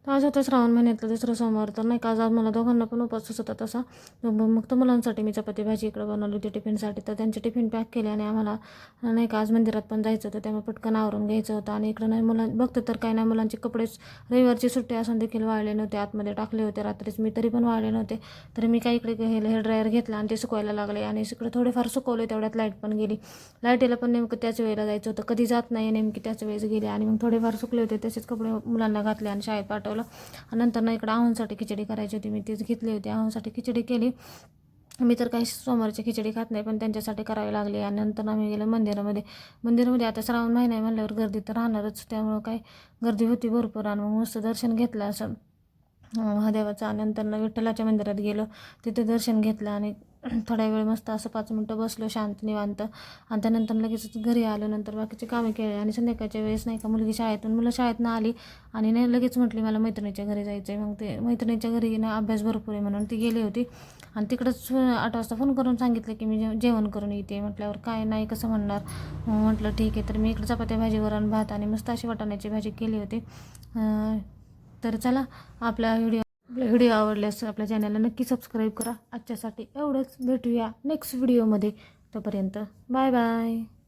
तर आज होता श्रावण महिन्यातला दुसरा सोमवार. तर नाही का आज मला दोघांना पण उपवासच होता तसा. मग तर मुलांसाठी मी चपाती भाजी इकडं बनवली होती टिफिनसाठी. तर त्यांचे टिफिन पॅक केले आणि आम्हाला नाही का आज मंदिरात पण जायचं होतं, त्यामुळे पटकन आवरून घ्यायचं होतं. आणि इकडं नाही बघतं तर काही नाही, मुलांचे कपडेच रविवारची सुट्टी असून देखील वाळले नव्हते, आतमध्ये टाकले होते रात्रीच मी, तरी पण वाळले नव्हते. तर मी काय इकडे हेअर ड्रायर घेतला आणि ते सुकवायला लागले आणि इकडे थोडेफार सुकवले. तेवढ्यात लाईट पण गेली. लाईटीला पण नेमकं त्याच वेळेला जायचं होतं, कधी जात नाही नेमकी त्याच वेळेस गेली. आणि मग थोडेफार सुकले होते, तसेच कपडे मुलांना घातले आणि शाळेत पाठवलं. आणि नंतर ना इकडं आहोंसाठी खिचडी करायची होती, मी तीच घेतली होती. आहोंसाठी खिचडी केली. मी तर काही सोमवारची खिचडी खात नाही, पण त्यांच्यासाठी करावी लागली. आणि नंतर आम्ही गेलो मंदिरामध्ये आता श्रावण महिना आहे म्हणल्यावर गर्दी तर राहणारच, त्यामुळं काय गर्दी होती भरपूर. आणि मग मस्त दर्शन घेतलं असं महादेवाचं. आणि नंतर विठ्ठलाच्या मंदिरात गेलो, तिथे दर्शन घेतलं आणि थोड्या वेळ मस्त असं 5 मिनटं बसलो शांत निवांत. आणि त्यानंतर लगेच घरी आलो. नंतर बाकीचे कामे केले आणि संध्याकाळच्या वेळेस नाही का मुलं शाळेतून आली आणि नाही लगेच म्हटली मला मैत्रिणीच्या घरी जायचं आहे. मग ते मैत्रिणीच्या घरी ना अभ्यास भरपूर आहे म्हणून ती गेली होती. आणि तिकडंच 8 वाजता फोन करून सांगितलं की मी जेवण करून येते. म्हटल्यावर काय नाही कसं म्हणणार. म्हटलं ठीक आहे. तर मी इकडं चपात्या भाजी वरण भात आणि मस्त अशी वाटाण्याची भाजी केली होती. तर चला, आपला व्हिडिओ आवडल्यास आपल्या चॅनलला नक्की सबस्क्राईब करा. आजच्यासाठी एवढंच, भेटूया नेक्स्ट व्हिडिओमध्ये. तोपर्यंत बाय बाय.